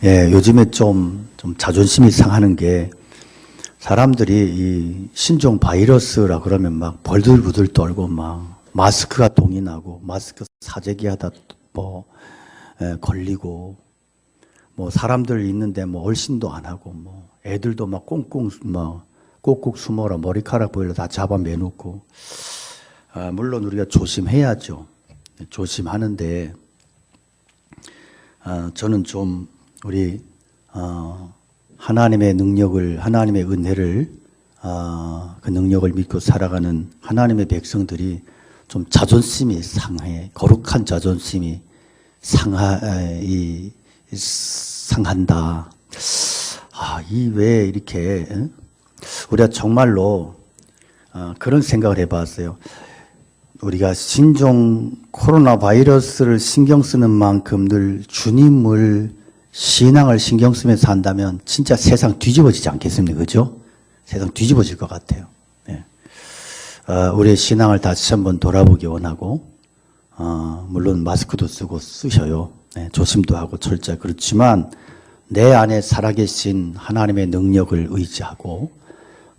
예, 요즘에 좀 자존심이 상하는 게 사람들이 이 신종 바이러스라 그러면 막 벌들부들 떨고 막 마스크가 동이 나고 마스크 사재기 하다 걸리고 뭐 사람들 있는데 뭐 얼씬도 안 하고 뭐 애들도 막 꽁꽁 꼭꼭 숨어라 머리카락 보일러 다 잡아매놓고 물론 우리가 조심해야죠. 조심하는데 저는 좀 우리 하나님의 능력을 하나님의 은혜를 그 능력을 믿고 살아가는 하나님의 백성들이 좀 자존심이 상해 거룩한 자존심이 상한다. 이 왜 이렇게 우리가 정말로 그런 생각을 해봤어요. 우리가 신종 코로나 바이러스를 신경 쓰는 만큼 늘 주님을 신앙을 신경 쓰면서 산다면 진짜 세상 뒤집어지지 않겠습니까? 그죠? 세상 뒤집어질 것 같아요. 네. 우리의 신앙을 다시 한번 돌아보기 원하고 물론 마스크도 쓰셔요. 네, 조심도 하고 철저히 그렇지만 내 안에 살아계신 하나님의 능력을 의지하고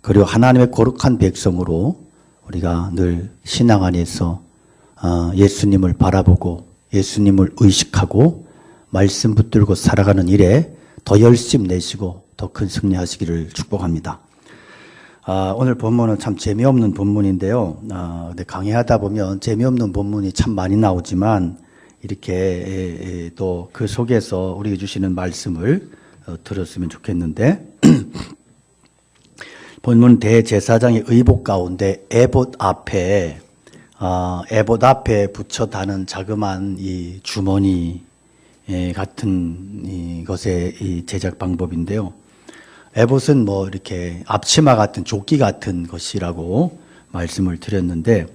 그리고 하나님의 거룩한 백성으로 우리가 늘 신앙 안에서 예수님을 바라보고 예수님을 의식하고 말씀 붙들고 살아가는 일에 더 열심 내시고 더 큰 승리하시기를 축복합니다. 오늘 본문은 참 재미없는 본문인데요. 근데 강의하다 보면 재미없는 본문이 참 많이 나오지만 이렇게 또 그 속에서 우리에게 주시는 말씀을 들었으면 좋겠는데 본문 대제사장의 의복 가운데 에봇 앞에 붙여 다는 자그마한 이 주머니 같은 이 것의 이 제작 방법인데요. 에봇은 뭐 이렇게 앞치마 같은 조끼 같은 것이라고 말씀을 드렸는데,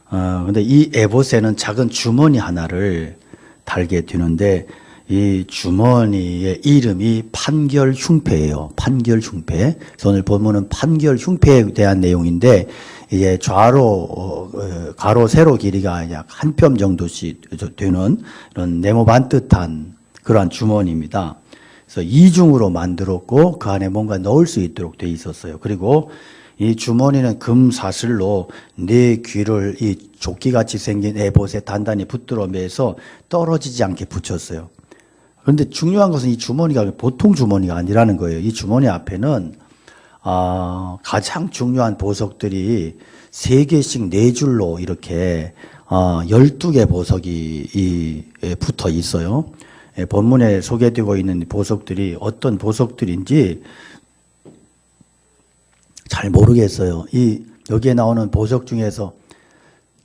근데 이 에봇에는 작은 주머니 하나를 달게 되는데, 이 주머니의 이름이 판결흉패예요. 판결흉패. 그래서 오늘 본문은 판결흉패에 대한 내용인데, 이게 가로 세로 길이가 약 한 뼘 정도씩 되는 이런 네모 반듯한 그러한 주머니입니다. 그래서 이중으로 만들었고 그 안에 뭔가 넣을 수 있도록 돼 있었어요. 그리고 이 주머니는 금 사슬로 네 귀를 이 조끼같이 생긴 에봇에 단단히 붙들어 매서 떨어지지 않게 붙였어요. 그런데 중요한 것은 이 주머니가 보통 주머니가 아니라는 거예요. 이 주머니 앞에는 가장 중요한 보석들이 3개씩 4줄로 이렇게 12개 보석이 붙어 있어요. 본문에 소개되고 있는 보석들이 어떤 보석들인지 잘 모르겠어요. 여기에 나오는 보석 중에서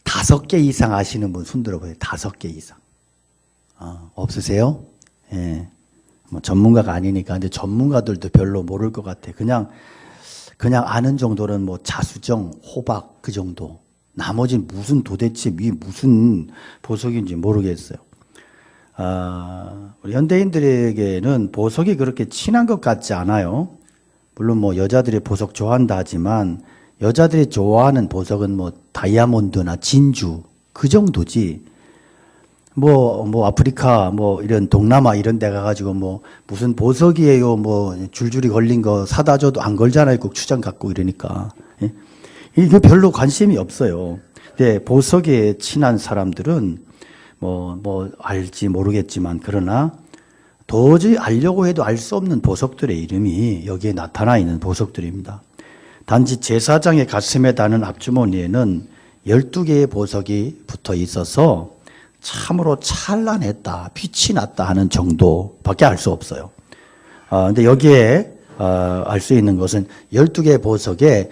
5개 이상 아시는 분 손 들어보세요. 5개 이상. 없으세요? 예. 뭐 전문가가 아니니까. 근데 전문가들도 별로 모를 것 같아. 그냥 아는 정도는 뭐 자수정, 호박 그 정도. 나머지는 도대체 무슨 보석인지 모르겠어요. 우리 현대인들에게는 보석이 그렇게 친한 것 같지 않아요. 물론 뭐 여자들이 보석 좋아한다 하지만 여자들이 좋아하는 보석은 뭐 다이아몬드나 진주 그 정도지. 뭐 아프리카 뭐 이런 동남아 이런 데 가가지고 뭐 무슨 보석이에요 뭐 줄줄이 걸린 거 사다 줘도 안 걸잖아요. 꼭 추장 갖고 이러니까. 예? 이게 별로 관심이 없어요. 근데 보석에 친한 사람들은 뭐 알지 모르겠지만 그러나 도저히 알려고 해도 알 수 없는 보석들의 이름이 여기에 나타나 있는 보석들입니다. 단지 제사장의 가슴에 다는 앞주머니에는 12개의 보석이 붙어 있어서 참으로 찬란했다, 빛이 났다 하는 정도밖에 알 수 없어요. 근데 여기에 알 수 있는 것은 12개의 보석에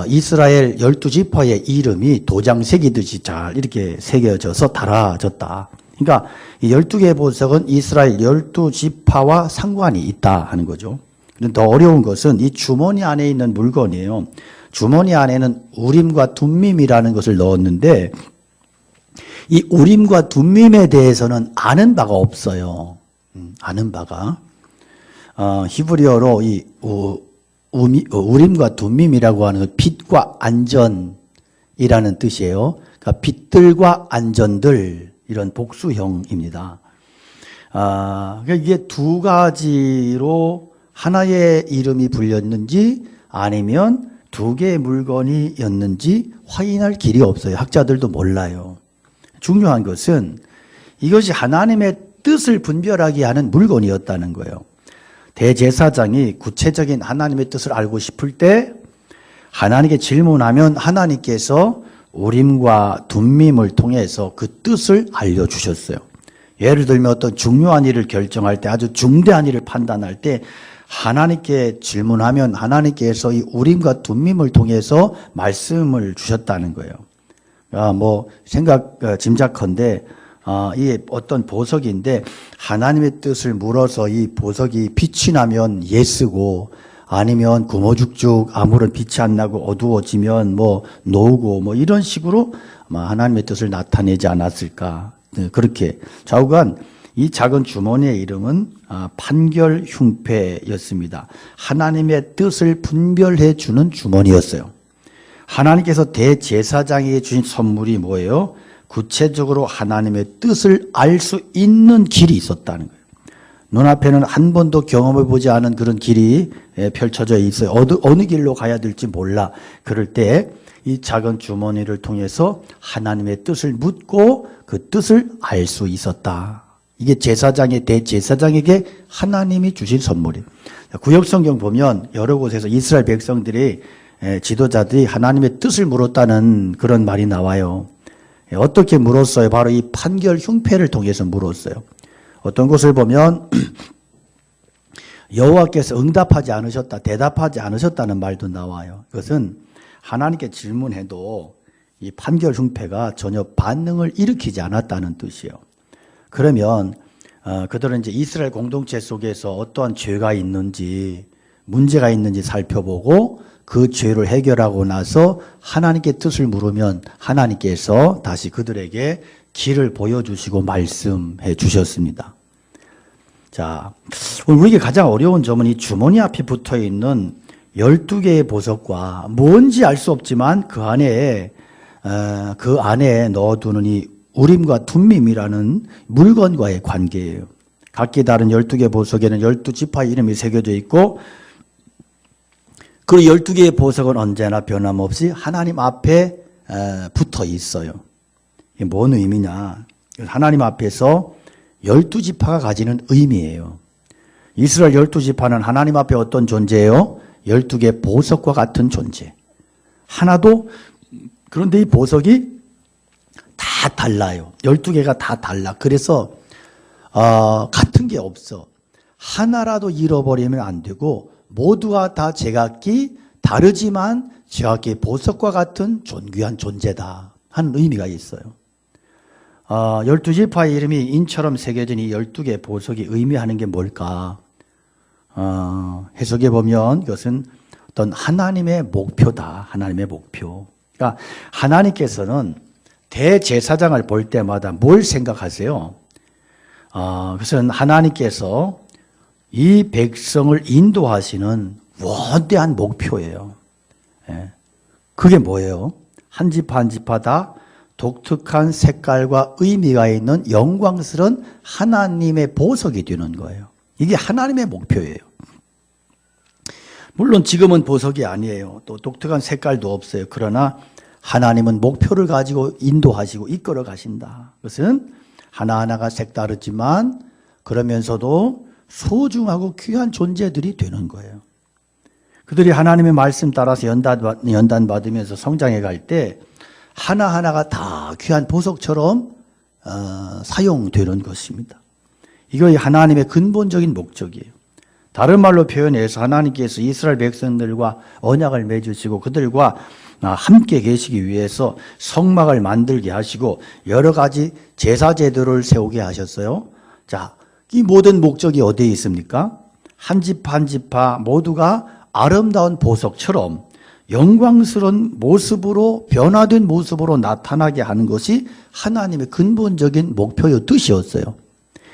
이스라엘 12지파의 이름이 도장 새기듯이 잘 이렇게 새겨져서 달아졌다. 그러니까 이 12개의 보석은 이스라엘 12지파와 상관이 있다 하는 거죠. 그런데 더 어려운 것은 이 주머니 안에 있는 물건이에요. 주머니 안에는 우림과 둠밈이라는 것을 넣었는데 이 우림과 둠밈에 대해서는 아는 바가 없어요. 아는 바가. 히브리어로 이 우림과 둠밈이라고 하는 건 빛과 안전이라는 뜻이에요. 그러니까 빛들과 안전들 이런 복수형입니다. 그러니까 이게 두 가지로 하나의 이름이 불렸는지 아니면 두 개의 물건이었는지 확인할 길이 없어요. 학자들도 몰라요. 중요한 것은 이것이 하나님의 뜻을 분별하게 하는 물건이었다는 거예요. 대제사장이 구체적인 하나님의 뜻을 알고 싶을 때 하나님께 질문하면 하나님께서 우림과 둠밈을 통해서 그 뜻을 알려주셨어요. 예를 들면 어떤 중요한 일을 결정할 때, 아주 중대한 일을 판단할 때 하나님께 질문하면 하나님께서 이 우림과 둠밈을 통해서 말씀을 주셨다는 거예요. 짐작컨대 이 어떤 보석인데 하나님의 뜻을 물어서 이 보석이 빛이 나면 예쓰고 아니면 구머죽죽 아무런 빛이 안 나고 어두워지면 노우고 이런 식으로 하나님의 뜻을 나타내지 않았을까. 그렇게 좌우간 이 작은 주머니의 이름은 판결흉패였습니다. 하나님의 뜻을 분별해 주는 주머니였어요. 하나님께서 대제사장에게 주신 선물이 뭐예요? 구체적으로 하나님의 뜻을 알 수 있는 길이 있었다는 거예요. 눈앞에는 한 번도 경험해 보지 않은 그런 길이 펼쳐져 있어요. 어느 길로 가야 될지 몰라. 그럴 때 이 작은 주머니를 통해서 하나님의 뜻을 묻고 그 뜻을 알 수 있었다. 이게 대제사장에게 하나님이 주신 선물이에요. 구약성경 보면 여러 곳에서 이스라엘 백성들이 지도자들이 하나님의 뜻을 물었다는 그런 말이 나와요. 어떻게 물었어요? 바로 이 판결 흉패를 통해서 물었어요. 어떤 곳을 보면 여호와께서 응답하지 않으셨다, 대답하지 않으셨다는 말도 나와요. 그것은 하나님께 질문해도 이 판결 흉패가 전혀 반응을 일으키지 않았다는 뜻이에요. 그러면 그들은 이제 이스라엘 공동체 속에서 어떠한 죄가 있는지 문제가 있는지 살펴보고 그 죄를 해결하고 나서 하나님께 뜻을 물으면 하나님께서 다시 그들에게 길을 보여주시고 말씀해 주셨습니다. 자, 오늘 우리에게 가장 어려운 점은 이 주머니 앞에 붙어 있는 12개의 보석과 뭔지 알 수 없지만 그 안에 넣어두는 이 우림과 둠밈이라는 물건과의 관계예요. 각기 다른 12개 보석에는 12지파의 이름이 새겨져 있고 그 12개의 보석은 언제나 변함없이 하나님 앞에 붙어 있어요. 이게 뭔 의미냐? 하나님 앞에서 12지파가 가지는 의미예요. 이스라엘 12지파는 하나님 앞에 어떤 존재예요? 12개 보석과 같은 존재. 그런데 이 보석이 다 달라요. 12개가 다 달라. 그래서 같은 게 없어. 하나라도 잃어버리면 안 되고 모두가 다 제각기 다르지만 제각기 보석과 같은 존귀한 존재다 하는 의미가 있어요. 12지파의 이름이 인처럼 새겨진 이 12개 보석이 의미하는 게 뭘까? 해석해 보면 이것은 어떤 하나님의 목표다. 하나님의 목표. 그러니까 하나님께서는 대제사장을 볼 때마다 뭘 생각하세요? 그것은 하나님께서 이 백성을 인도하시는 원대한 목표예요. 그게 뭐예요? 한 지파 한 지파다 독특한 색깔과 의미가 있는 영광스러운 하나님의 보석이 되는 거예요. 이게 하나님의 목표예요. 물론 지금은 보석이 아니에요. 또 독특한 색깔도 없어요. 그러나 하나님은 목표를 가지고 인도하시고 이끌어 가신다. 그것은 하나하나가 색다르지만 그러면서도 소중하고 귀한 존재들이 되는 거예요. 그들이 하나님의 말씀 따라서 연단받으면서 성장해 갈 때 하나하나가 다 귀한 보석처럼 사용되는 것입니다. 이거 하나님의 근본적인 목적이에요. 다른 말로 표현해서 하나님께서 이스라엘 백성들과 언약을 맺으시고 그들과 함께 계시기 위해서 성막을 만들게 하시고 여러 가지 제사 제도를 세우게 하셨어요. 자, 이 모든 목적이 어디에 있습니까? 한 지파 한 지파 모두가 아름다운 보석처럼 영광스러운 모습으로 변화된 모습으로 나타나게 하는 것이 하나님의 근본적인 목표의 뜻이었어요.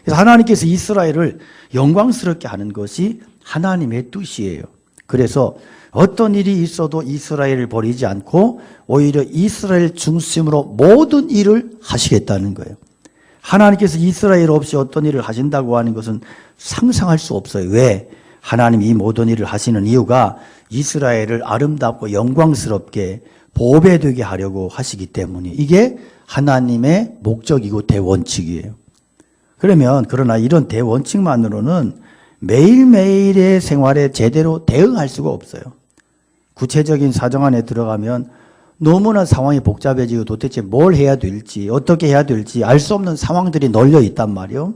그래서 하나님께서 이스라엘을 영광스럽게 하는 것이 하나님의 뜻이에요. 그래서 어떤 일이 있어도 이스라엘을 버리지 않고 오히려 이스라엘 중심으로 모든 일을 하시겠다는 거예요. 하나님께서 이스라엘 없이 어떤 일을 하신다고 하는 것은 상상할 수 없어요. 왜? 하나님이 이 모든 일을 하시는 이유가 이스라엘을 아름답고 영광스럽게 보배되게 하려고 하시기 때문에 이게 하나님의 목적이고 대원칙이에요. 그러나 이런 대원칙만으로는 매일매일의 생활에 제대로 대응할 수가 없어요. 구체적인 사정 안에 들어가면 너무나 상황이 복잡해지고 도대체 뭘 해야 될지 어떻게 해야 될지 알 수 없는 상황들이 널려 있단 말이에요.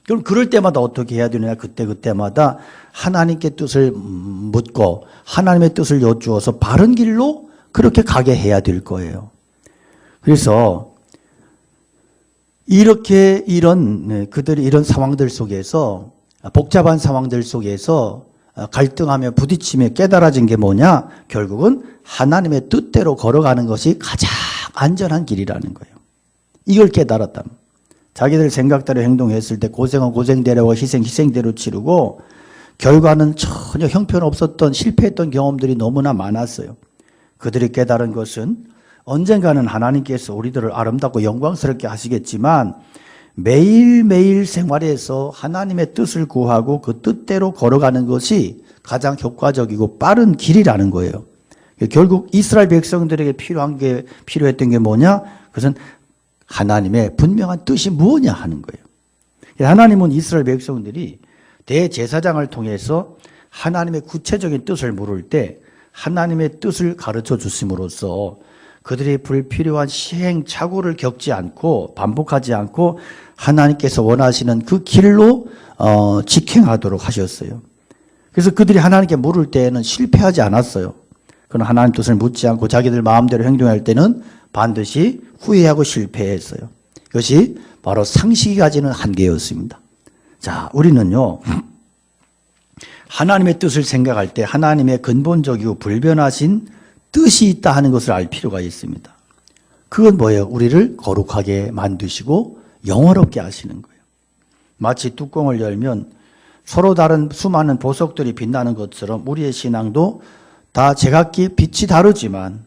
그럼 그럴 때마다 어떻게 해야 되느냐, 그때마다 하나님께 뜻을 묻고 하나님의 뜻을 여쭈어서 바른 길로 그렇게 가게 해야 될 거예요. 그래서 그들이 이런 상황들 속에서, 복잡한 상황들 속에서 갈등하며 부딪히며 깨달아진 게 뭐냐? 결국은 하나님의 뜻대로 걸어가는 것이 가장 안전한 길이라는 거예요. 이걸 깨달았다면. 자기들 생각대로 행동했을 때 고생은 고생대로 희생대로 치르고 결과는 전혀 형편없었던 실패했던 경험들이 너무나 많았어요. 그들이 깨달은 것은 언젠가는 하나님께서 우리들을 아름답고 영광스럽게 하시겠지만 매일매일 생활에서 하나님의 뜻을 구하고 그 뜻대로 걸어가는 것이 가장 효과적이고 빠른 길이라는 거예요. 결국 이스라엘 백성들에게 필요했던 게 뭐냐? 그것은 하나님의 분명한 뜻이 무엇냐 하는 거예요. 하나님은 이스라엘 백성들이 대제사장을 통해서 하나님의 구체적인 뜻을 물을 때 하나님의 뜻을 가르쳐 주심으로써 그들이 불필요한 시행착오를 겪지 않고 반복하지 않고 하나님께서 원하시는 그 길로 직행하도록 하셨어요. 그래서 그들이 하나님께 물을 때에는 실패하지 않았어요. 그러나 하나님 뜻을 묻지 않고 자기들 마음대로 행동할 때는 반드시 후회하고 실패했어요. 이것이 바로 상식이 가지는 한계였습니다. 자, 우리는요, 하나님의 뜻을 생각할 때 하나님의 근본적이고 불변하신 뜻이 있다 하는 것을 알 필요가 있습니다. 그건 뭐예요? 우리를 거룩하게 만드시고 영화롭게 하시는 거예요. 마치 뚜껑을 열면 서로 다른 수많은 보석들이 빛나는 것처럼 우리의 신앙도 다 제각기 빛이 다르지만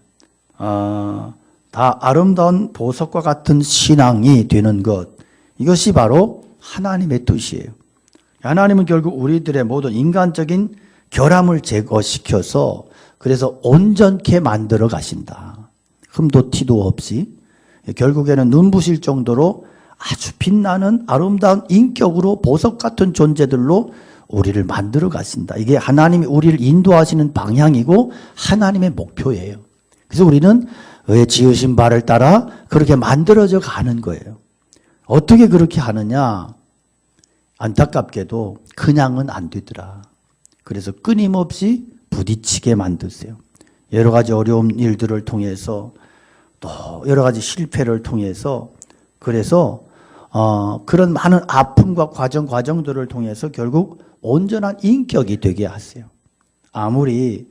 다 아름다운 보석과 같은 신앙이 되는 것, 이것이 바로 하나님의 뜻이에요. 하나님은 결국 우리들의 모든 인간적인 결함을 제거시켜서 그래서 온전케 만들어 가신다. 흠도 티도 없이 결국에는 눈부실 정도로 아주 빛나는 아름다운 인격으로 보석 같은 존재들로 우리를 만들어 가신다. 이게 하나님이 우리를 인도하시는 방향이고 하나님의 목표예요. 그래서 우리는 왜 지으신 바를 따라 그렇게 만들어져 가는 거예요. 어떻게 그렇게 하느냐? 안타깝게도 그냥은 안 되더라. 그래서 끊임없이 부딪히게 만드세요. 여러 가지 어려운 일들을 통해서 또 여러 가지 실패를 통해서 그래서 그런 많은 아픔과 과정들을 통해서 결국 온전한 인격이 되게 하세요. 아무리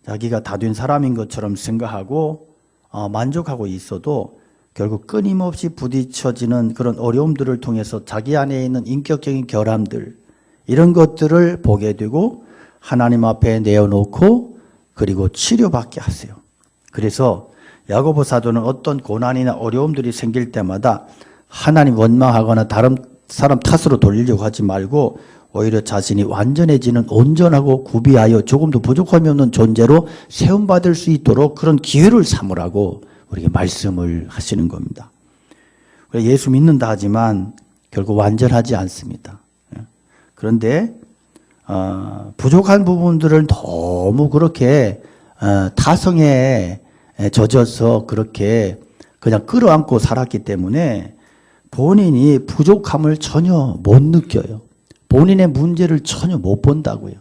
자기가 다 된 사람인 것처럼 생각하고 만족하고 있어도 결국 끊임없이 부딪혀지는 그런 어려움들을 통해서 자기 안에 있는 인격적인 결함들, 이런 것들을 보게 되고 하나님 앞에 내어놓고 그리고 치료받게 하세요. 그래서 야고보 사도는 어떤 고난이나 어려움들이 생길 때마다 하나님 원망하거나 다른 사람 탓으로 돌리려고 하지 말고 오히려 자신이 완전해지는 온전하고 구비하여 조금도 부족함이 없는 존재로 세움받을 수 있도록 그런 기회를 삼으라고 우리에게 말씀을 하시는 겁니다. 예수 믿는다 하지만 결국 완전하지 않습니다. 그런데 부족한 부분들을 너무 그렇게 타성에 젖어서 그렇게 그냥 끌어안고 살았기 때문에 본인이 부족함을 전혀 못 느껴요. 본인의 문제를 전혀 못 본다고요.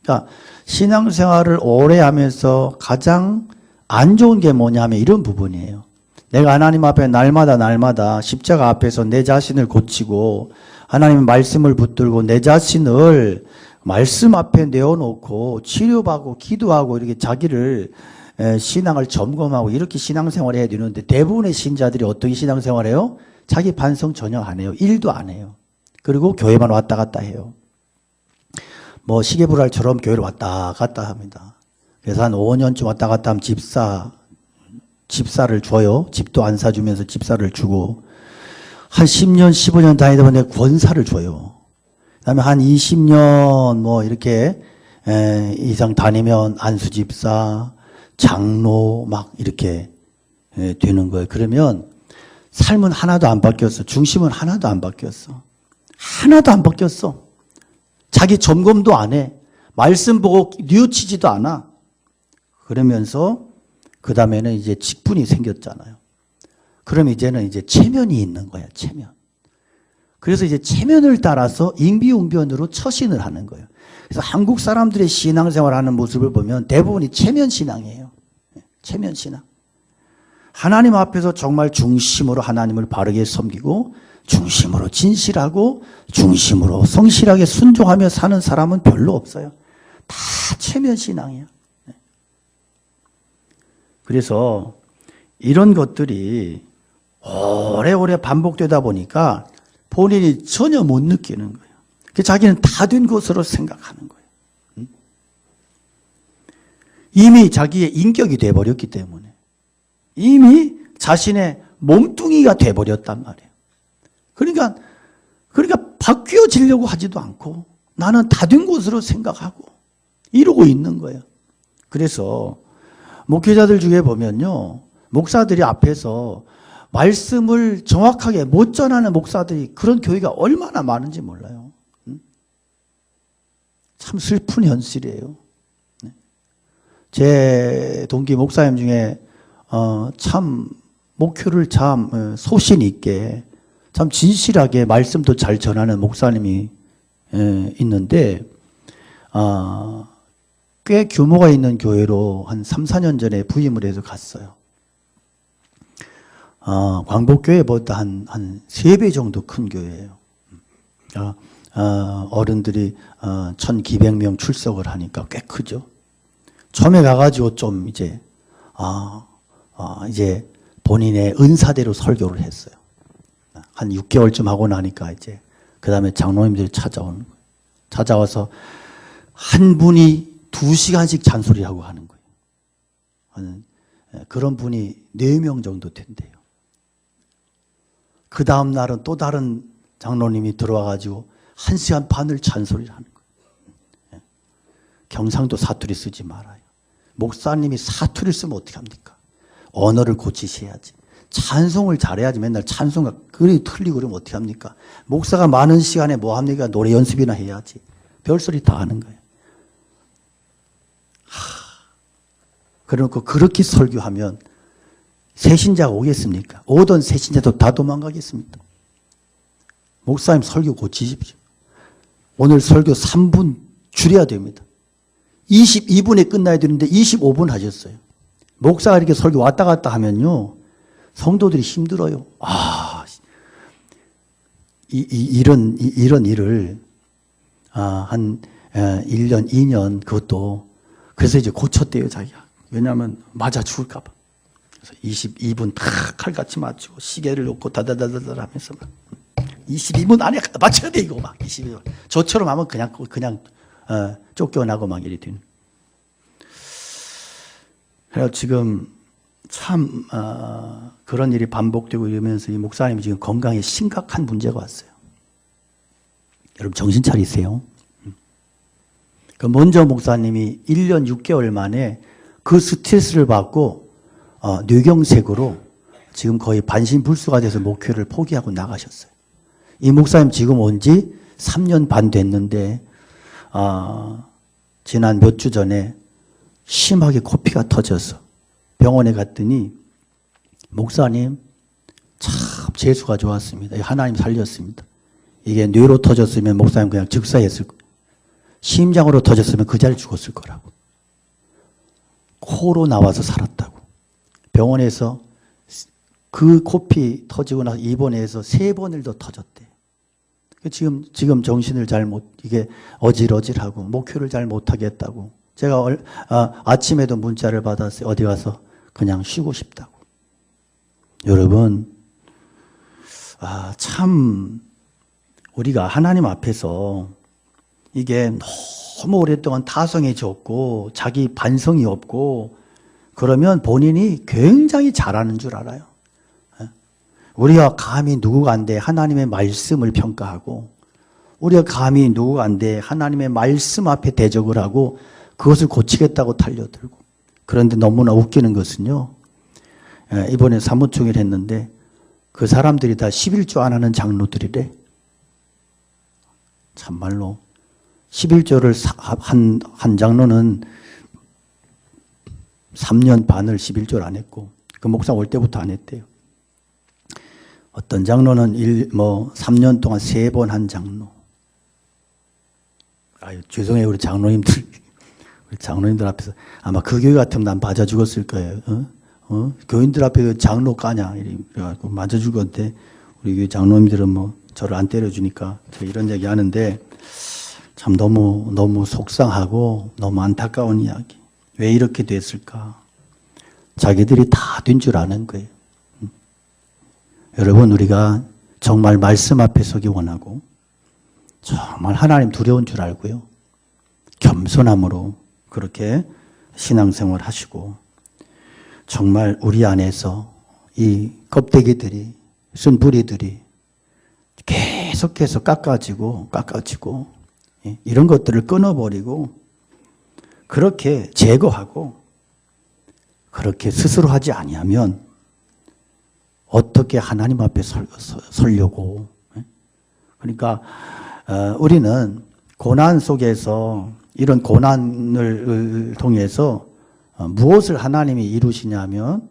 그러니까 신앙생활을 오래 하면서 가장 안 좋은 게 뭐냐면 이런 부분이에요. 내가 하나님 앞에 날마다 십자가 앞에서 내 자신을 고치고 하나님의 말씀을 붙들고 내 자신을 말씀 앞에 내어놓고 치료받고 기도하고 이렇게 자기를 신앙을 점검하고 이렇게 신앙생활을 해야 되는데 대부분의 신자들이 어떻게 신앙생활해요? 자기 반성 전혀 안 해요. 일도 안 해요. 그리고 교회만 왔다 갔다 해요. 뭐 시계불알처럼 교회를 왔다 갔다 합니다. 그래서 한 5년쯤 왔다 갔다 하면 집사를 줘요. 집도 안 사주면서 집사를 주고 한 10년, 15년 다니다 보면 권사를 줘요. 그 다음에 한 20년 뭐 이렇게 이상 다니면 안수집사, 장로 막 이렇게 되는 거예요. 그러면 삶은 하나도 안 바뀌었어. 중심은 하나도 안 바뀌었어. 하나도 안 바뀌었어. 자기 점검도 안 해. 말씀 보고 뉘우치지도 않아. 그러면서 그 다음에는 이제 직분이 생겼잖아요. 그럼 이제는 이제 체면이 있는 거야, 체면. 그래서 이제 체면을 따라서 임비응변으로 처신을 하는 거예요. 그래서 한국 사람들의 신앙생활 하는 모습을 보면 대부분이 체면신앙이에요. 체면신앙. 하나님 앞에서 정말 중심으로 하나님을 바르게 섬기고 중심으로 진실하고 중심으로 성실하게 순종하며 사는 사람은 별로 없어요. 다 체면신앙이에요. 그래서 이런 것들이 오래오래 반복되다 보니까 본인이 전혀 못 느끼는 거예요. 자기는 다 된 것으로 생각하는 거예요. 이미 자기의 인격이 돼버렸기 때문에 이미 자신의 몸뚱이가 돼버렸단 말이에요. 그러니까 바뀌어지려고 하지도 않고 나는 다 된 것으로 생각하고 이러고 있는 거예요. 그래서 목회자들 중에 보면요, 목사들이 앞에서 말씀을 정확하게 못 전하는 목사들이 그런 교회가 얼마나 많은지 몰라요. 참 슬픈 현실이에요. 제 동기 목사님 중에 참 목표를 참 소신 있게 참 진실하게 말씀도 잘 전하는 목사님이 있는데 꽤 규모가 있는 교회로 한 3, 4년 전에 부임을 해서 갔어요. 광복교회보다 한 3배 정도 큰 교회예요. 어른들이 1,200명 출석을 하니까 꽤 크죠. 처음에 가가지고 좀 이제 본인의 은사대로 설교를 했어요. 한 6개월쯤 하고 나니까 이제 그 다음에 장로님들이 찾아오는 거예요. 찾아와서 한 분이 2시간씩 잔소리하고 하는 거예요. 그런 분이 4명 정도 된대요. 그 다음 날은 또 다른 장로님이 들어와가지고 1시간 반을 잔소리를 하는 거예요. 경상도 사투리 쓰지 말아요. 목사님이 사투리를 쓰면 어떻게 합니까? 언어를 고치셔야지. 찬송을 잘해야지. 맨날 찬송가 그리 틀리고 그러면 어떻게 합니까? 목사가 많은 시간에 뭐 합니까? 노래 연습이나 해야지. 별소리 다 하는 거예요. 그러고 그렇게 설교하면 새신자가 오겠습니까? 오던 새신자도 다 도망가겠습니다. 목사님 설교 고치십시오. 오늘 설교 3분 줄여야 됩니다. 22분에 끝나야 되는데 25분 하셨어요. 목사가 이렇게 설교 왔다 갔다 하면요, 성도들이 힘들어요. 이런 일을 한 1년, 2년 그것도 그래서 이제 고쳤대요, 자기가. 왜냐하면 맞아 죽을까 봐. 그래서 22분 다 칼같이 맞추고 시계를 놓고 다다다다다 하면서 막 22분 안에 맞춰야 돼 이거 막 22분. 저처럼 하면 그냥 쫓겨나고 막 이래 되는. 그래서 지금 참 그런 일이 반복되고 이러면서 이 목사님이 지금 건강에 심각한 문제가 왔어요. 여러분 정신 차리세요. 그 먼저 목사님이 1년 6개월 만에 그 스트레스를 받고 뇌경색으로 지금 거의 반신불수가 돼서 목회를 포기하고 나가셨어요. 이 목사님 지금 온 지 3년 반 됐는데 지난 몇 주 전에 심하게 코피가 터져서 병원에 갔더니 목사님 참 재수가 좋았습니다. 하나님 살렸습니다. 이게 뇌로 터졌으면 목사님 그냥 즉사했을 거예요. 심장으로 터졌으면 그 자리에 죽었을 거라고. 코로 나와서 살았다고. 병원에서 그 코피 터지고 나서 입원해서 3번을 더 터졌대. 지금 정신을 이게 어질어질하고 목표를 잘 못하겠다고. 제가 아침에도 문자를 받았어요. 어디 가서 그냥 쉬고 싶다고. 여러분, 참 우리가 하나님 앞에서 이게 너무 오랫동안 타성해졌고 자기 반성이 없고 그러면 본인이 굉장히 잘하는 줄 알아요. 우리가 감히 누구간데 하나님의 말씀을 평가하고 우리가 감히 누구간데 하나님의 말씀 앞에 대적을 하고 그것을 고치겠다고 달려들고 그런데 너무나 웃기는 것은요. 이번에 사무총회를 했는데 그 사람들이 다 11조 안 하는 장로들이래. 참말로 11조를 한 장로는 3년 반을 11조를 안 했고 그 목사 올 때부터 안 했대요. 어떤 장로는 3년 동안 3번 한 장로. 아유, 죄송해요. 우리 장로님들. 우리 장로님들 앞에서 아마 그 교회 같으면 난 맞아 죽었을 거예요. 교인들 앞에 그 장로 까냐. 이래가지고 맞아 죽었는데 우리 교회 장로님들은 뭐 저를 안 때려주니까 제가 이런 얘기 하는데 참 너무 속상하고 너무 안타까운 이야기. 왜 이렇게 됐을까? 자기들이 다 된 줄 아는 거예요. 여러분, 우리가 정말 말씀 앞에 서기 원하고 정말 하나님 두려운 줄 알고요. 겸손함으로 그렇게 신앙생활 하시고 정말 우리 안에서 이 껍데기들이 쓴뿌리들이 계속해서 깎아지고 이런 것들을 끊어버리고 그렇게 제거하고 그렇게 스스로 하지 아니하면 어떻게 하나님 앞에 서려고. 그러니까 우리는 고난 속에서 이런 고난을 통해서 무엇을 하나님이 이루시냐면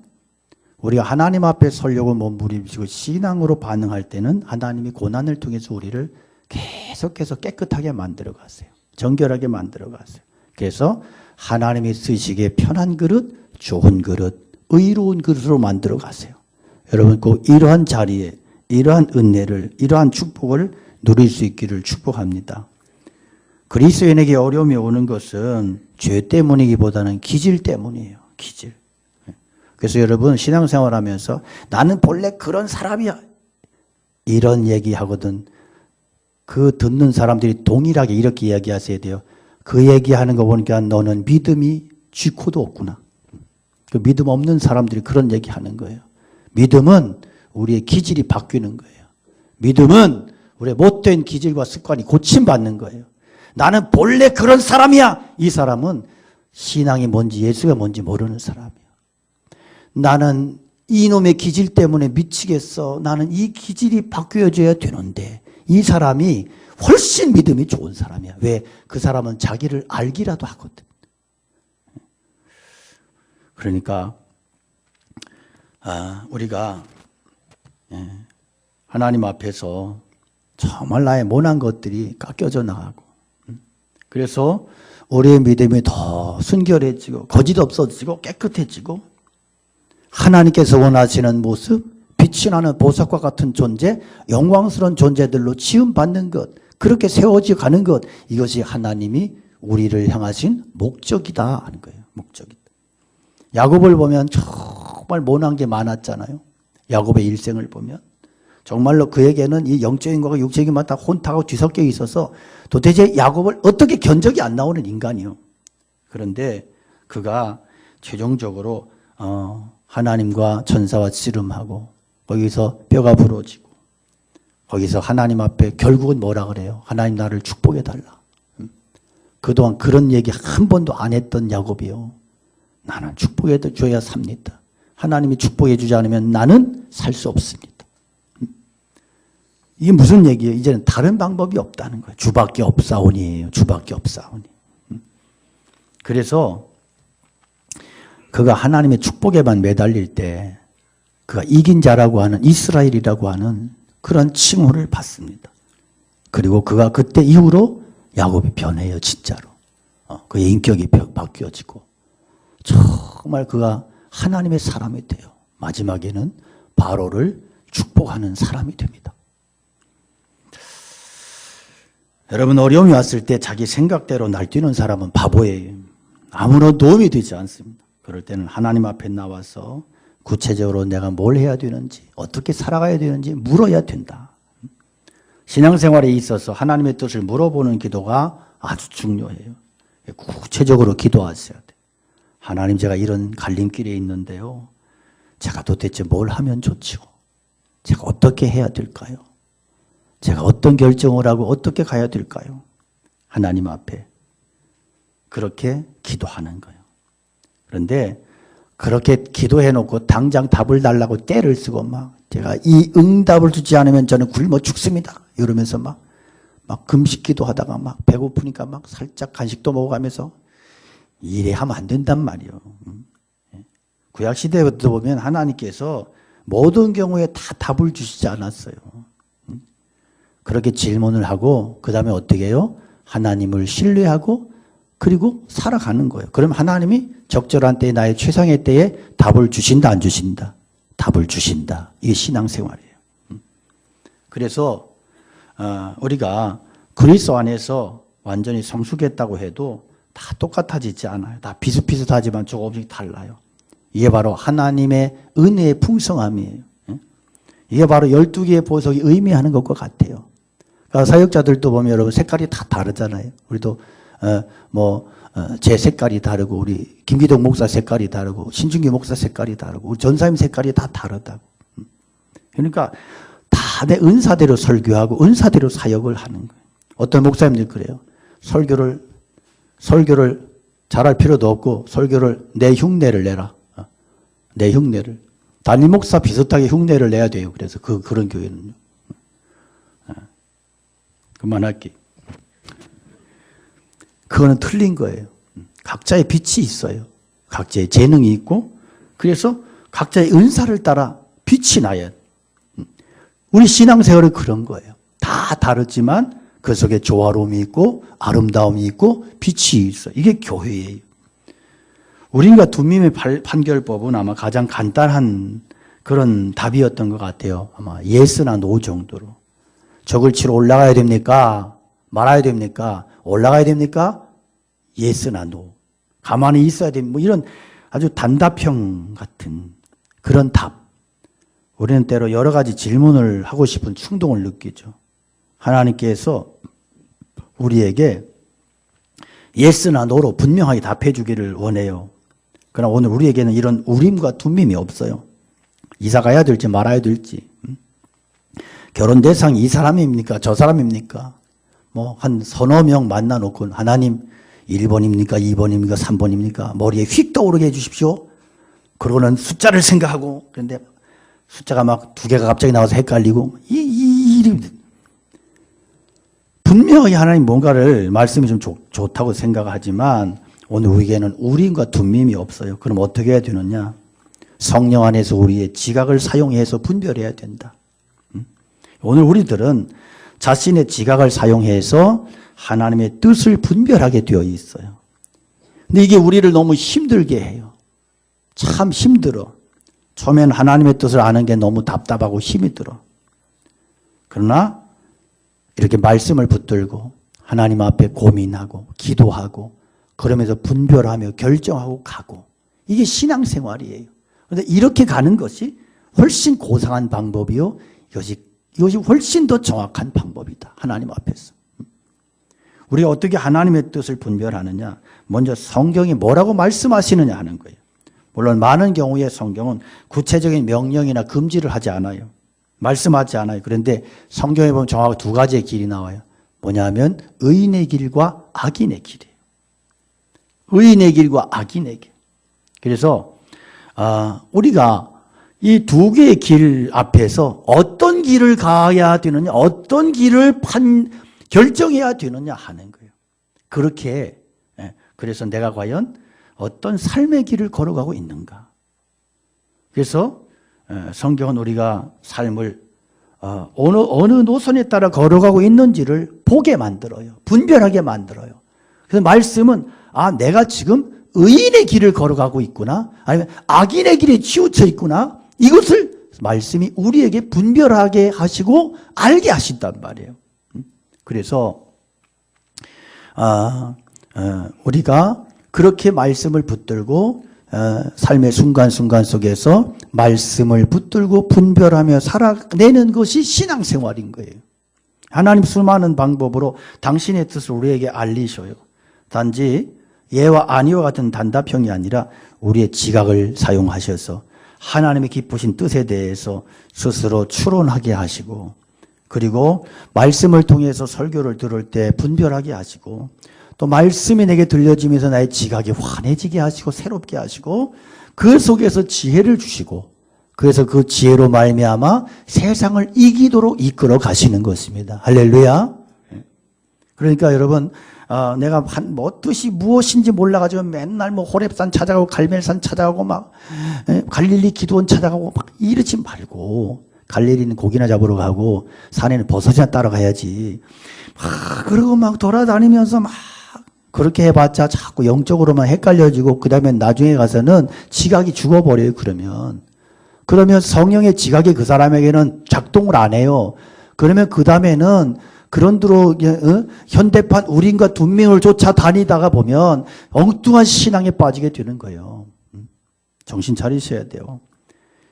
우리가 하나님 앞에 서려고 몸부림치고 신앙으로 반응할 때는 하나님이 고난을 통해서 우리를 계속해서 깨끗하게 만들어 가세요. 정결하게 만들어 가세요. 그래서 하나님이 쓰시기에 편한 그릇, 좋은 그릇, 의로운 그릇으로 만들어 가세요. 여러분 꼭 이러한 자리에 이러한 은혜를 이러한 축복을 누릴 수 있기를 축복합니다. 그리스도인에게 어려움이 오는 것은 죄 때문이기보다는 기질 때문이에요. 기질. 그래서 여러분 신앙생활하면서 나는 본래 그런 사람이야 이런 얘기하거든 그 듣는 사람들이 동일하게 이렇게 이야기하셔야 돼요. 그 얘기하는 거 보니까 너는 믿음이 쥐코도 없구나. 그 믿음 없는 사람들이 그런 얘기하는 거예요. 믿음은 우리의 기질이 바뀌는 거예요. 믿음은 우리의 못된 기질과 습관이 고침받는 거예요. 나는 본래 그런 사람이야. 이 사람은 신앙이 뭔지 예수가 뭔지 모르는 사람이야. 나는 이놈의 기질 때문에 미치겠어. 나는 이 기질이 바뀌어져야 되는데 이 사람이 훨씬 믿음이 좋은 사람이야. 왜? 그 사람은 자기를 알기라도 하거든. 그러니까 우리가 하나님 앞에서 정말 나의 모난 것들이 깎여져 나가고 그래서 우리의 믿음이 더 순결해지고 거짓 없어지고 깨끗해지고 하나님께서 원하시는 모습 빛이 나는 보석과 같은 존재 영광스러운 존재들로 지음받는 것 그렇게 세워져 가는 것 이것이 하나님이 우리를 향하신 목적이다 하는 거예요. 목적이다. 야곱을 보면 정말 모난 게 많았잖아요. 야곱의 일생을 보면 정말로 그에게는 이 영적인 것과 육적인 것이 다 혼탁하고 뒤섞여 있어서 도대체 야곱을 어떻게 견적이 안 나오는 인간이요. 그런데 그가 최종적으로 하나님과 천사와 씨름하고 거기서 뼈가 부러지고 거기서 하나님 앞에 결국은 뭐라 그래요? 하나님 나를 축복해 달라. 그동안 그런 얘기 한 번도 안 했던 야곱이요. 나는 축복해 줘야 삽니다. 하나님이 축복해 주지 않으면 나는 살 수 없습니다. 이게 무슨 얘기예요? 이제는 다른 방법이 없다는 거예요. 주밖에 없사오니예요. 주밖에 없사오니. 그래서 그가 하나님의 축복에만 매달릴 때 그가 이긴 자라고 하는 이스라엘이라고 하는 그런 칭호를 받습니다. 그리고 그가 그때 이후로 야곱이 변해요. 진짜로. 그의 인격이 바뀌어지고 정말 그가 하나님의 사람이 돼요. 마지막에는 바로를 축복하는 사람이 됩니다. 여러분 어려움이 왔을 때 자기 생각대로 날뛰는 사람은 바보예요. 아무런 도움이 되지 않습니다. 그럴 때는 하나님 앞에 나와서 구체적으로 내가 뭘 해야 되는지 어떻게 살아가야 되는지 물어야 된다. 신앙생활에 있어서 하나님의 뜻을 물어보는 기도가 아주 중요해요. 구체적으로 기도하셔야 돼요. 하나님 제가 이런 갈림길에 있는데요. 제가 도대체 뭘 하면 좋지요? 제가 어떻게 해야 될까요? 제가 어떤 결정을 하고 어떻게 가야 될까요? 하나님 앞에 그렇게 기도하는 거예요. 그런데 그렇게 기도해 놓고 당장 답을 달라고 떼를 쓰고 막 제가 이 응답을 주지 않으면 저는 굶어 죽습니다. 이러면서 막 금식 기도하다가 막 배고프니까 막 살짝 간식도 먹어가면서 이래 하면 안 된단 말이에요. 구약시대부터 보면 하나님께서 모든 경우에 다 답을 주시지 않았어요. 그렇게 질문을 하고 그 다음에 어떻게 해요? 하나님을 신뢰하고 그리고 살아가는 거예요. 그럼 하나님이 적절한 때에 나의 최상의 때에 답을 주신다 안 주신다? 답을 주신다. 이게 신앙생활이에요. 그래서 우리가 그리스도 안에서 완전히 성숙했다고 해도 다 똑같아지지 않아요. 다 비슷비슷하지만 조금씩 달라요. 이게 바로 하나님의 은혜의 풍성함이에요. 이게 바로 12개의 보석이 의미하는 것과 같아요. 그러니까 사역자들도 보면 여러분 색깔이 다 다르잖아요. 우리도 제 색깔이 다르고 우리 김기동 목사 색깔이 다르고 신중기 목사 색깔이 다르고 우리 전사님 색깔이 다 다르다고. 그러니까 다 내 은사대로 설교하고 은사대로 사역을 하는 거예요. 어떤 목사님들 그래요. 설교를 잘할 필요도 없고 설교를 내 흉내를 내라. 내 흉내를. 담임 목사 비슷하게 흉내를 내야 돼요. 그래서 그런 교회는요. 그만할게. 그거는 틀린 거예요. 각자의 빛이 있어요. 각자의 재능이 있고 그래서 각자의 은사를 따라 빛이 나야 돼요. 우리 신앙생활은 그런 거예요. 다 다르지만 그 속에 조화로움이 있고 아름다움이 있고 빛이 있어요. 이게 교회예요. 우리가 두밈의 판결법은 아마 가장 간단한 그런 답이었던 것 같아요. 아마 예스나 노 정도로. 적을 치러 올라가야 됩니까? 말아야 됩니까? 올라가야 됩니까? 예스나 노. 가만히 있어야 됩니까? 뭐 이런 아주 단답형 같은 그런 답. 우리는 때로 여러 가지 질문을 하고 싶은 충동을 느끼죠. 하나님께서 우리에게 예스나 노로 분명하게 답해 주기를 원해요. 그러나 오늘 우리에게는 이런 우림과 둠밈이 없어요. 이사 가야 될지 말아야 될지. 결혼 대상이 이 사람입니까? 저 사람입니까? 한 서너 명 만나놓고 하나님 1번입니까? 2번입니까? 3번입니까? 머리에 휙 떠오르게 해주십시오. 그러고는 숫자를 생각하고 그런데 숫자가 막 두 개가 갑자기 나와서 헷갈리고 분명히 하나님 뭔가를 말씀이 좀 좋다고 생각하지만 오늘 우리에게는 우림과 둠밈이 없어요. 그럼 어떻게 해야 되느냐? 성령 안에서 우리의 지각을 사용해서 분별해야 된다. 오늘 우리들은 자신의 지각을 사용해서 하나님의 뜻을 분별하게 되어 있어요. 근데 이게 우리를 너무 힘들게 해요. 참 힘들어. 처음엔 하나님의 뜻을 아는 게 너무 답답하고 힘이 들어. 그러나 이렇게 말씀을 붙들고 하나님 앞에 고민하고 기도하고 그러면서 분별하며 결정하고 가고 이게 신앙생활이에요. 그런데 이렇게 가는 것이 훨씬 고상한 방법이요. 이것이 훨씬 더 정확한 방법이다. 하나님 앞에서. 우리가 어떻게 하나님의 뜻을 분별하느냐. 먼저 성경이 뭐라고 말씀하시느냐 하는 거예요. 물론 많은 경우에 성경은 구체적인 명령이나 금지를 하지 않아요. 말씀하지 않아요. 그런데 성경에 보면 정확히 두 가지의 길이 나와요. 뭐냐면 의인의 길과 악인의 길이에요. 의인의 길과 악인의 길. 그래서 우리가 이 두 개의 길 앞에서 어떤 길을 가야 되느냐, 어떤 길을 결정해야 되느냐 하는 거예요. 그렇게 그래서 내가 과연 어떤 삶의 길을 걸어가고 있는가. 그래서 성경은 우리가 삶을 어느 노선에 따라 걸어가고 있는지를 보게 만들어요. 분별하게 만들어요. 그래서 말씀은 내가 지금 의인의 길을 걸어가고 있구나. 아니면 악인의 길에 치우쳐 있구나. 이것을 말씀이 우리에게 분별하게 하시고 알게 하신단 말이에요. 그래서 우리가 그렇게 말씀을 붙들고 삶의 순간순간 속에서 말씀을 붙들고 분별하며 살아내는 것이 신앙생활인 거예요. 하나님 수많은 방법으로 당신의 뜻을 우리에게 알리셔요. 단지 예와 아니와 같은 단답형이 아니라 우리의 지각을 사용하셔서 하나님의 기쁘신 뜻에 대해서 스스로 추론하게 하시고, 그리고 말씀을 통해서 설교를 들을 때 분별하게 하시고, 또 말씀이 내게 들려지면서 나의 지각이 환해지게 하시고 새롭게 하시고, 그 속에서 지혜를 주시고, 그래서 그 지혜로 말미암아 세상을 이기도록 이끌어 가시는 것입니다. 할렐루야. 그러니까 여러분, 내가 뜻이 무엇인지 몰라가지고 맨날 호렙산 찾아가고 갈멜산 찾아가고 갈릴리 기도원 찾아가고 이러지 말고, 갈릴리는 고기나 잡으러 가고 산에는 버섯이나 따러 가야지. 그러고 돌아다니면서 그렇게 해봤자 자꾸 영적으로만 헷갈려지고, 그 다음에 나중에 가서는 지각이 죽어버려요. 그러면 성령의 지각이 그 사람에게는 작동을 안 해요. 그러면 그 다음에는 그런대로 현대판 우린과 둔명을 쫓아다니다가 보면 엉뚱한 신앙에 빠지게 되는 거예요. 정신 차리셔야 돼요.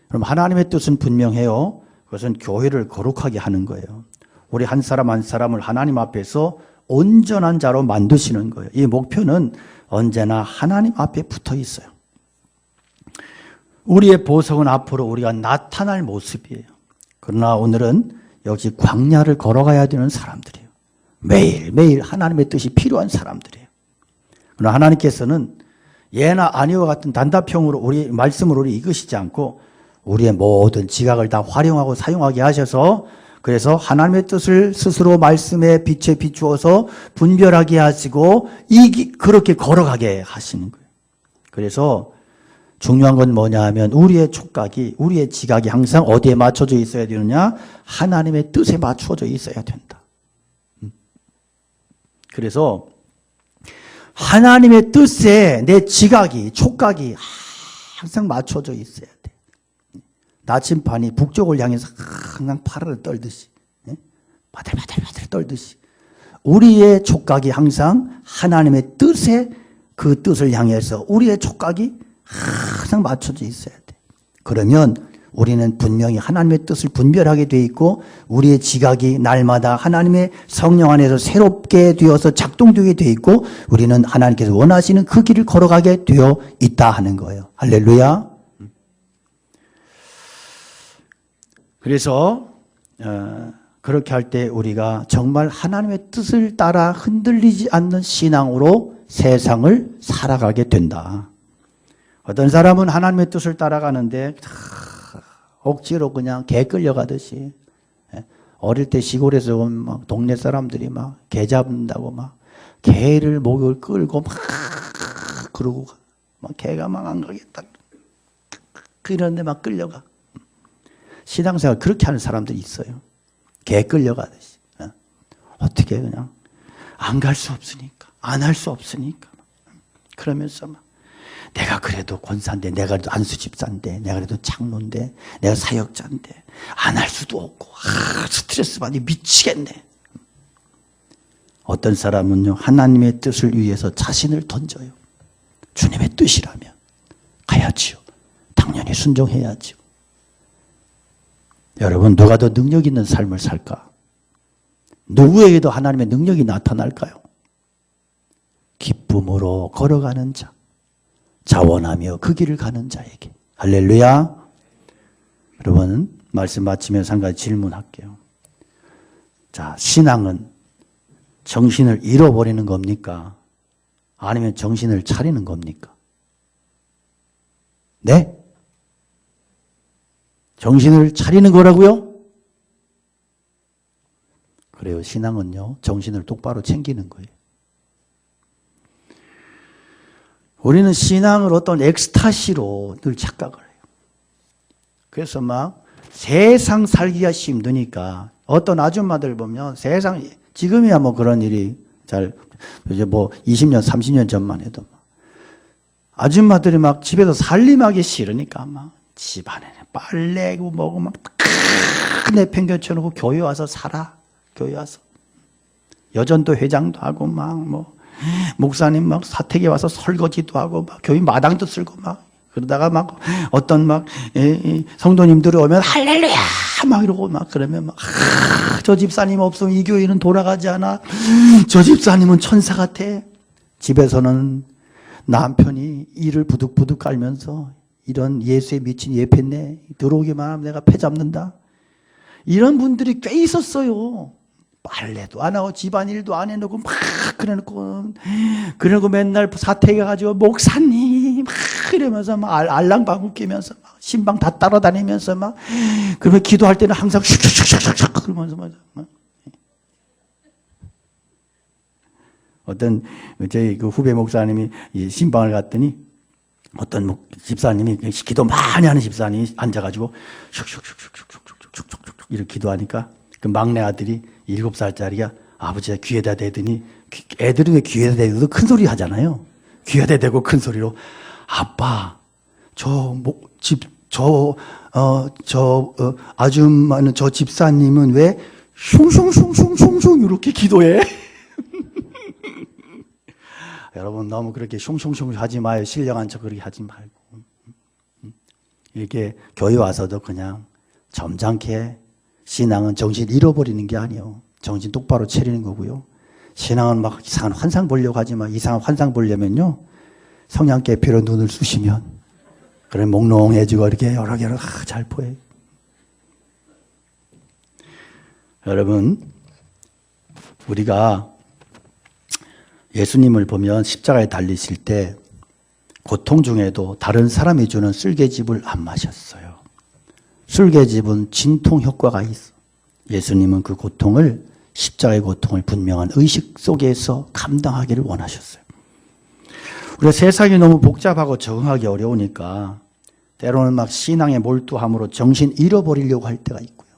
그럼 하나님의 뜻은 분명해요. 그것은 교회를 거룩하게 하는 거예요. 우리 한 사람 한 사람을 하나님 앞에서 온전한 자로 만드시는 거예요. 이 목표는 언제나 하나님 앞에 붙어 있어요. 우리의 보석은 앞으로 우리가 나타날 모습이에요. 그러나 오늘은 역시 광야를 걸어가야 되는 사람들이에요. 매일매일 하나님의 뜻이 필요한 사람들이에요. 그러나 하나님께서는 예나 아니와 같은 단답형으로 우리 말씀으로 우리 이끄시지 않고 우리의 모든 지각을 다 활용하고 사용하게 하셔서, 그래서 하나님의 뜻을 스스로 말씀의 빛에 비추어서 분별하게 하시고 그렇게 걸어가게 하시는 거예요. 그래서 중요한 건 뭐냐 하면 우리의 촉각이, 우리의 지각이 항상 어디에 맞춰져 있어야 되느냐? 하나님의 뜻에 맞춰져 있어야 된다. 그래서 하나님의 뜻에 내 지각이, 촉각이 항상 맞춰져 있어야 돼. 나침반이 북쪽을 향해서 항상 파르르 떨듯이, 바들바들 떨듯이 우리의 촉각이 항상 하나님의 뜻에, 그 뜻을 향해서 우리의 촉각이 항상 맞춰져 있어야 돼. 그러면 우리는 분명히 하나님의 뜻을 분별하게 돼 있고, 우리의 지각이 날마다 하나님의 성령 안에서 새롭게 되어서 작동되게 돼 있고, 우리는 하나님께서 원하시는 그 길을 걸어가게 되어 있다 하는 거예요. 할렐루야. 그래서 그렇게 할 때 우리가 정말 하나님의 뜻을 따라 흔들리지 않는 신앙으로 세상을 살아가게 된다. 어떤 사람은 하나님의 뜻을 따라가는데 억지로 그냥 개 끌려가듯이, 어릴 때 시골에서 온 동네 사람들이 개 잡는다고 개를 목을 끌고 그러고 개가 안 가겠다 그런데 끌려가. 신앙생활 그렇게 하는 사람들이 있어요. 개 끌려가듯이. 어떻게 그냥 안 갈 수 없으니까, 안 할 수 없으니까 그러면서 내가 그래도 권사인데, 내가 그래도 안수집사인데, 내가 그래도 장로인데, 내가 사역자인데 안 할 수도 없고 스트레스 받니 미치겠네. 어떤 사람은요, 하나님의 뜻을 위해서 자신을 던져요. 주님의 뜻이라면 가야지요. 당연히 순종해야지요. 여러분, 누가 더 능력 있는 삶을 살까? 누구에게도 하나님의 능력이 나타날까요? 기쁨으로 걸어가는 자, 자원하며 그 길을 가는 자에게. 할렐루야. 여러분, 말씀 마치면서 한 가지 질문할게요. 자, 신앙은 정신을 잃어버리는 겁니까? 아니면 정신을 차리는 겁니까? 네? 정신을 차리는 거라고요? 그래요. 신앙은요, 정신을 똑바로 챙기는 거예요. 우리는 신앙을 어떤 엑스타시로 늘 착각을 해요. 그래서 세상 살기가 힘드니까 어떤 아줌마들 보면 세상, 지금이야 그런 일이 이제 20년, 30년 전만 해도 아줌마들이 집에서 살림하기 싫으니까 집안에 빨래고 뭐고 내팽겨쳐 놓고 교회 와서 살아. 교회 와서 여전도 회장도 하고 목사님 사택에 와서 설거지도 하고 교회 마당도 쓸고 그러다가 어떤 성도님들이 오면 할렐루야 이러고 그러면 저 집사님 없으면 이 교회는 돌아가지 않아. 저 집사님은 천사 같아. 집에서는 남편이 이를 부득부득 깔면서 이런 예수에 미친 예패네. 들어오기만 하면 내가 패 잡는다. 이런 분들이 꽤 있었어요. 빨래도 안 하고 집안일도 안 해놓고 막 그래놓고 맨날 사택에 가지고 목사님 막 이러면서 막 알랑방구 끼면서 막 신방 다 따라다니면서 막 그러면 기도할 때는 항상 슉슉슉슉슉 그러면서 막 어떤 저희 그 후배 목사님이 신방을 갔더니 어떤 집사님이 기도 많이 하는 집사님이 앉아가지고 슉슉슉슉슉슉슉슉슉 이렇게 기도하니까 그 막내 아들이 7살짜리가 아버지가 귀에다 대더니 애들은 왜 귀에다 대도 큰 소리 하잖아요. 귀에다 대고 큰 소리로 아빠 아줌마는 저 집사님은 왜 슝슝슝슝슝슝 이렇게 기도해? 여러분 너무 그렇게 슝슝슝 하지 마요. 신령한 척 그렇게 하지 말고 이렇게 교회 와서도 그냥 점잖게 신앙은 정신 잃어버리는 게 아니에요. 정신 똑바로 차리는 거고요. 신앙은 막 이상한 환상 보려고 하지 마. 이상한 환상 보려면요 성냥개피로 눈을 쑤시면 그래 몽롱해지고 이렇게 여러 개를 잘 보여요. 여러분 우리가 예수님을 보면 십자가에 달리실 때 고통 중에도 다른 사람이 주는 쓸개즙을 안 마셨어요. 쓸개즙은 진통 효과가 있어. 예수님은 그 고통을 십자가의 고통을 분명한 의식 속에서 감당하기를 원하셨어요. 우리가 세상이 너무 복잡하고 적응하기 어려우니까 때로는 막 신앙에 몰두함으로 정신 잃어버리려고 할 때가 있고요.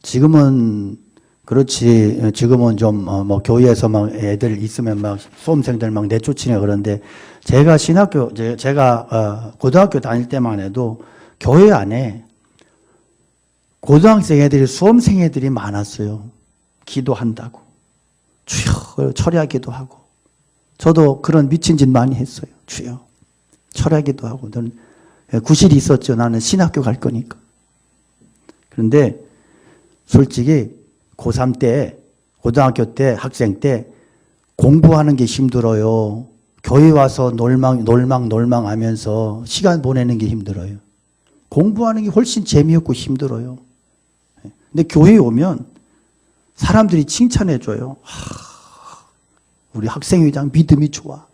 지금은 그렇지. 지금은 좀 뭐 교회에서 막 애들 있으면 막 수험생들 막 내쫓으냐 그런데 제가 제가 고등학교 다닐 때만 해도 교회 안에 고등학생 애들이 수험생 애들이 많았어요. 기도한다고. 주여 철야기도 하고. 저도 그런 미친 짓 많이 했어요. 주여 철야기도 하고. 저는 구실이 있었죠. 나는 신학교 갈 거니까. 그런데 솔직히 고3 때, 고등학교 때, 학생 때 공부하는 게 힘들어요. 교회 와서 놀망 하면서 시간 보내는 게 힘들어요. 공부하는 게 훨씬 재미없고 힘들어요. 근데 교회에 오면 사람들이 칭찬해줘요. 우리 학생회장 믿음이 좋아.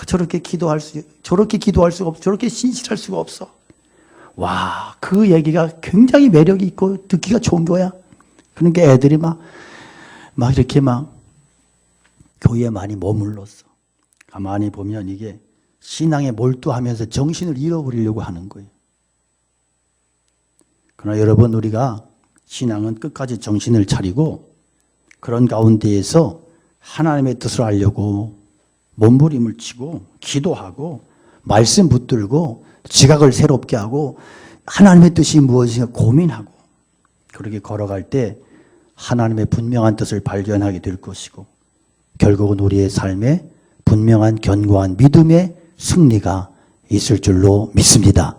저렇게 기도할 수가 없어. 저렇게 신실할 수가 없어. 와, 그 얘기가 굉장히 매력이 있고 듣기가 좋은 거야. 그러니까 애들이 막 이렇게 막 교회에 많이 머물렀어. 가만히 보면 이게 신앙에 몰두하면서 정신을 잃어버리려고 하는 거예요. 그러나 여러분 우리가 신앙은 끝까지 정신을 차리고 그런 가운데에서 하나님의 뜻을 알려고 몸부림을 치고 기도하고 말씀 붙들고 지각을 새롭게 하고 하나님의 뜻이 무엇인가 고민하고 그렇게 걸어갈 때 하나님의 분명한 뜻을 발견하게 될 것이고 결국은 우리의 삶에 분명한 견고한 믿음의 승리가 있을 줄로 믿습니다.